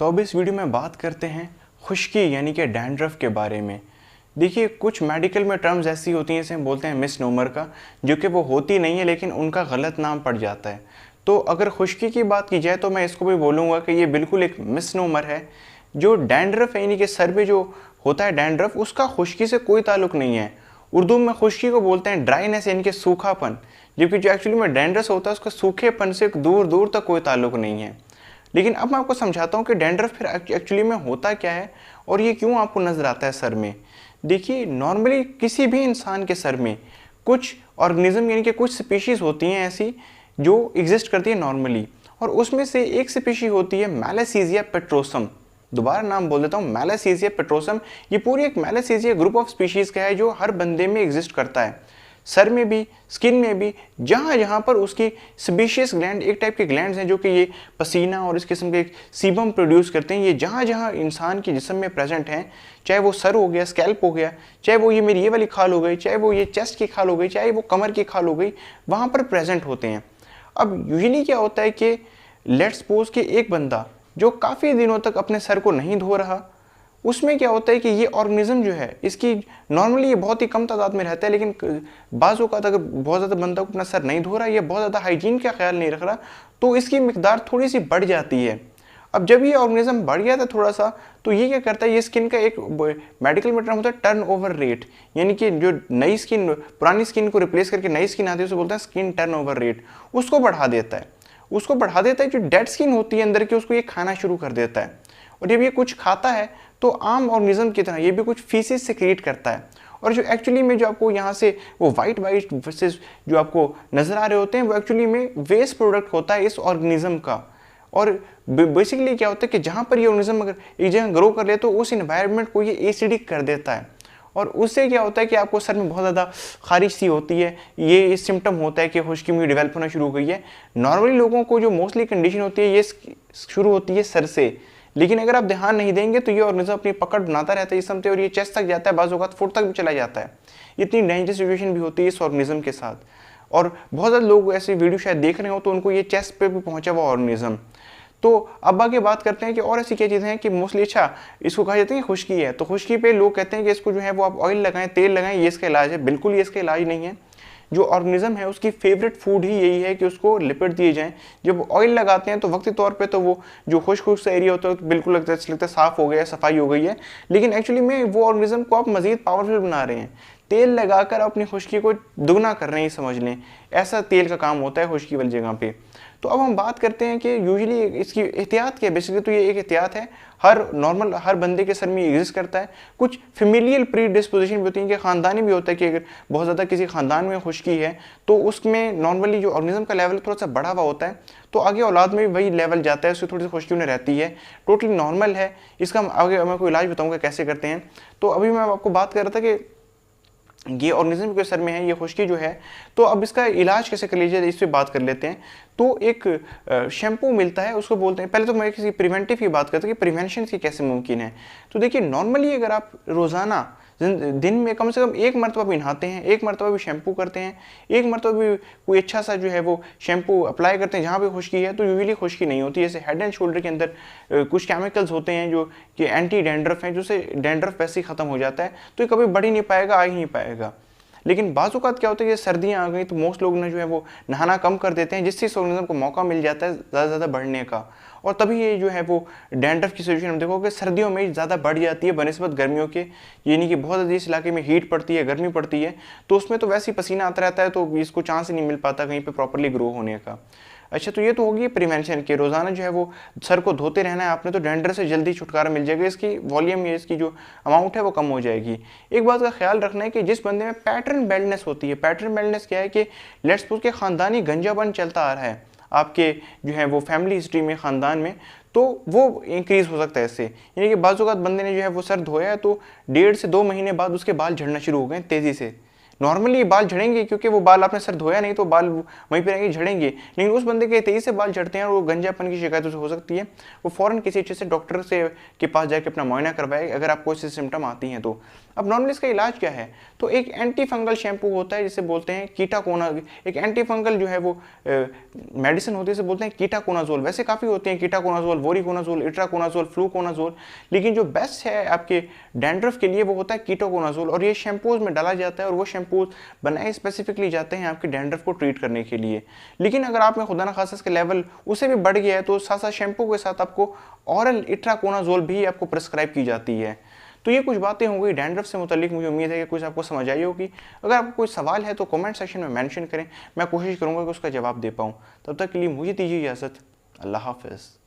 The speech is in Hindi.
तो अब इस वीडियो में बात करते हैं खुश्की यानी कि डैंड्रफ के बारे में। देखिए, कुछ मेडिकल में टर्म्स ऐसी होती हैं जिसे हम बोलते हैं मिसनोमर का, जो कि वो होती नहीं है लेकिन उनका गलत नाम पड़ जाता है। तो अगर खुश्की की बात की जाए तो मैं इसको भी बोलूँगा कि ये बिल्कुल एक मिसनोमर है। जो डैंड्रफ है यानी कि सर पे जो होता है डैंड्रफ, उसका खुश्की से कोई ताल्लुक नहीं है। उर्दू में खुश्की को बोलते हैं ड्राइनेस यानी कि सूखापन, जबकि जो एक्चुअली में डैंड्रफ होता है उसका सूखेपन से दूर दूर तक कोई ताल्लुक नहीं है। लेकिन अब मैं आपको समझाता हूँ कि डैंड्रफ फिर एक्चुअली में होता क्या है और ये क्यों आपको नज़र आता है सर में। देखिए, नॉर्मली किसी भी इंसान के सर में कुछ ऑर्गेनिज्म यानी कि कुछ स्पीशीज़ होती हैं ऐसी जो एग्जिस्ट करती है नॉर्मली, और उसमें से एक स्पीशी होती है मैलासीजिया पेट्रोसम। दोबारा नाम बोल देता हूँ, मैलासीजिया पेट्रोसम। ये पूरी एक मैलासीजिया ग्रुप ऑफ स्पीशीज़ का है जो हर बंदे में एग्जिस्ट करता है, सर में भी, स्किन में भी, जहाँ जहाँ पर उसकी स्पीशियस ग्लैंड, एक टाइप के ग्लैंड्स हैं जो कि ये पसीना और इस किस्म के एक सीबम प्रोड्यूस करते हैं। ये जहाँ जहाँ इंसान के जिस्म में प्रेजेंट हैं, चाहे वो सर हो गया, स्कैल्प हो गया, चाहे वो ये मेरी ये वाली खाल हो गई, चाहे वो ये चेस्ट की खाल हो गई, चाहे वो कमर की खाल हो गई, वहाँ पर प्रेजेंट होते हैं। अब यूजुअली क्या होता है कि लेट्स सपोज कि एक बंदा जो काफ़ी दिनों तक अपने सर को नहीं धो रहा, उसमें क्या होता है कि ये ऑर्गेनिज्म जो है इसकी नॉर्मली ये बहुत ही कम तादाद में रहता है, लेकिन बाज़ औक़ात अगर बहुत ज़्यादा बंदा को अपना सर नहीं धो रहा है या बहुत ज़्यादा हाइजीन का ख्याल नहीं रख रहा, तो इसकी मिकदार थोड़ी सी बढ़ जाती है। अब जब ये ऑर्गेनिज्म बढ़ गया था थोड़ा सा, तो ये क्या करता है, ये स्किन का एक मेडिकल में टर्म होता है टर्न ओवर रेट, यानी कि जो नई स्किन पुरानी स्किन को रिप्लेस करके नई स्किन आती है उसे बोलते हैं स्किन टर्न ओवर रेट। उसको बढ़ा देता है, उसको बढ़ा देता है। जो डेड स्किन होती है अंदर की, उसको ये खाना शुरू कर देता है। और जब ये कुछ खाता है तो आम ऑर्गेनिज्म की तरह ये भी कुछ फीसिस सेक्रेट करता है। और जो एक्चुअली में जो आपको यहाँ से वो वाइट वर्सेस जो आपको नज़र आ रहे होते हैं, वो एक्चुअली में वेस्ट प्रोडक्ट होता है इस ऑर्गेनिज्म का। और बेसिकली क्या होता है कि जहाँ पर ये ऑर्गेनिज्म अगर एक जगह ग्रो कर ले तो उस इन्वायरमेंट को ये एसिडिक कर देता है, और उससे क्या होता है कि आपको सर में बहुत ज़्यादा खारिश सी होती है। ये सिम्टम होता है कि खुश्की में डेवलप होना शुरू हो गई है। नॉर्मली लोगों को जो मोस्टली कंडीशन होती है ये शुरू होती है सर से, लेकिन अगर आप ध्यान नहीं देंगे तो ये ऑर्गेनिज्म अपनी पकड़ बनाता रहता है जिस्म से, और ये चेस्ट तक जाता है, बाज़ औक़ात फुट तक भी चला जाता है। इतनी डेंजरस सिचुएशन भी होती है इस ऑर्गेनिज्म के साथ। और बहुत ज़्यादा लोग ऐसे वीडियो शायद देख रहे हो तो उनको ये चेस्ट पे भी पहुंचा हुआ ऑर्गेनिज्म। तो अब आगे बात करते हैं कि और ऐसी क्या चीज़ें हैं कि मोस्टली अच्छा इसको कहा जाता है कि खुश्की है, तो खुश्की पे लोग कहते हैं कि इसको जो है वो आप ऑयल लगाएं, तेल लगाएं, ये इसका इलाज है। बिल्कुल ये इसका इलाज नहीं है। जो ऑर्गेनिज्म है उसकी फेवरेट फूड ही यही है कि उसको लिपिड दिए जाएं। जब ऑयल लगाते हैं तो वक्ती तौर पे तो वो जो खुश्क सा एरिया होता है बिल्कुल लगता है साफ हो गया, सफाई हो गई है, लेकिन एक्चुअली में वो ऑर्गेनिज्म को आप मजीद पावरफुल बना रहे हैं। तेल लगाकर अपनी खुश्की को दुगना कर रहे हैं, समझ लें। ऐसा तेल का काम होता है खुश्की वाली जगह पे। तो अब हम बात करते हैं कि यूजुअली इसकी एहतियात क्या है। बेसिकली तो ये एक एहतियात है, हर बंदे के सर में एग्जिस्ट करता है। कुछ फेमिलियल प्री डिस्पोजिशन भी होती है कि ख़ानदानी भी होता है कि अगर बहुत ज़्यादा किसी ख़ानदान में खुश्की है तो उसमें नॉर्मली जो ऑर्गेनिज्म का लेवल थोड़ा सा बढ़ा हुआ होता है, तो आगे औलाद में भी वही लेवल जाता है, उससे थोड़ी सी खुश्की उन्हें रहती है। टोटली नॉर्मल है। इसका आगे मैं कोई इलाज बताऊँगा कैसे करते हैं। तो अभी मैं आपको बात कर रहा था कि ये ऑर्गेनिज्म के सर में है ये खुश्की जो है, तो अब इसका इलाज कैसे कर लीजिए इस पर बात कर लेते हैं। तो एक शैम्पू मिलता है, उसको बोलते हैं, पहले तो मैं किसी प्रिवेंटिव की बात करता हूँ कि प्रिवेंशन की कैसे मुमकिन है। तो देखिए, नॉर्मली अगर आप रोज़ाना दिन में कम से कम एक मरतबा भी नहाते हैं, एक मरतबा भी शैम्पू करते हैं, एक मरतबा भी कोई अच्छा सा जो है वो शैम्पू अप्लाई करते हैं जहाँ पे खुश्की है, तो यूजुअली खुश्की नहीं होती। जैसे हेड एंड शोल्डर के अंदर कुछ केमिकल्स होते हैं जो कि एंटी डैंड्रफ हैं, जिससे डैंड्रफ वैसे ही ख़त्म हो जाता है, तो ये कभी बढ़ ही नहीं पाएगा, आ ही नहीं पाएगा। लेकिन बाज़ औक़ात क्या होता है कि सर्दियाँ आ गई तो मोस्ट लोग ने जो है वो नहाना कम कर देते हैं, जिससे इस ऑर्गेनिज्म को मौका मिल जाता है ज़्यादा से ज़्यादा बढ़ने का, और तभी ये जो है वो डैंड्रफ की सिचुएशन हम देखोगे सर्दियों में ज़्यादा बढ़ जाती है बनस्बत गर्मियों के। यानी कि बहुत ज़्यादा इस इलाके में हीट पड़ती है, गर्मी पड़ती है, तो उसमें तो वैसे ही पसीना आता रहता है, तो इसको चांस ही नहीं मिल पाता कहीं पर प्रॉपरली ग्रो होने का। अच्छा, तो ये तो होगी प्रिवेंशन की, रोज़ाना जो है वो सर को धोते रहना है आपने, तो डैंड्रफ से जल्दी छुटकारा मिल जाएगा। इसकी वॉल्यूम या इसकी जो अमाउंट है वो कम हो जाएगी। एक बात का ख्याल रखना है कि जिस बंदे में पैटर्न बेल्डनेस होती है, पैटर्न बेल्डनेस क्या है कि लेट्स सपोज के ख़ानदानी गंजापन चलता आ रहा है आपके जो है वो फैमिली हिस्ट्री में, ख़ानदान में, तो वो इंक्रीज़ हो सकता है इससे। यानी कि बाज़ औक़ात बंदे ने जो है वो सर धोया है तो 1.5 से 2 महीने बाद उसके बाल झड़ना शुरू हो गए तेज़ी से, नॉर्मली बाल झड़ेंगे क्योंकि वो बाल आपने सर धोया नहीं तो बाल वहीं पे रहेंगे, झड़ेंगे। लेकिन उस बंदे के तेजी से बाल झड़ते हैं और वो गंजापन की शिकायत उसे हो सकती है, वो फ़ौरन किसी अच्छे से डॉक्टर से के पास जाके अपना मुआयना करवाए अगर आपको ऐसी सिम्टम आती हैं तो। अब नॉर्मली इसका इलाज क्या है? तो एक एंटी फंगल शैम्पू होता है जिसे बोलते हैं कीटाकोना, एक एंटी फंगल जो है वो मेडिसिन होती है, इसे बोलते हैं कीटाकोनाजोल। वैसे काफ़ी होते हैं, कीटाकोनाजोल, वोरिकोनाजोल, इट्राकोनाजोल, फ्लूकोनाजोल, लेकिन जो बेस्ट है आपके डैंड्रफ के लिए वो होता है कीटोकोनाजोल। और ये शैम्पूज में डाला जाता है और वो शैम्पूज बनाए स्पेसिफिकली जाते हैं आपके डैंड्रफ को ट्रीट करने के लिए। लेकिन अगर आप में खुदा न खासा इसका लेवल उससे भी बढ़ गया है तो साथ साथ शैम्पू के साथ आपको ऑरल इट्राकोनाजोल भी आपको प्रिस्क्राइब की जाती है। तो ये कुछ बातें हो गई डैंड्रफ से मुतालिक, मुझे उम्मीद है कि कुछ आपको समझ आई होगी। अगर आपको कोई सवाल है तो कमेंट सेक्शन में मेंशन करें, मैं कोशिश करूंगा कि उसका जवाब दे पाऊँ। तब तक के लिए मुझे दीजिए इजाज़त। अल्लाह हाफ़िज़।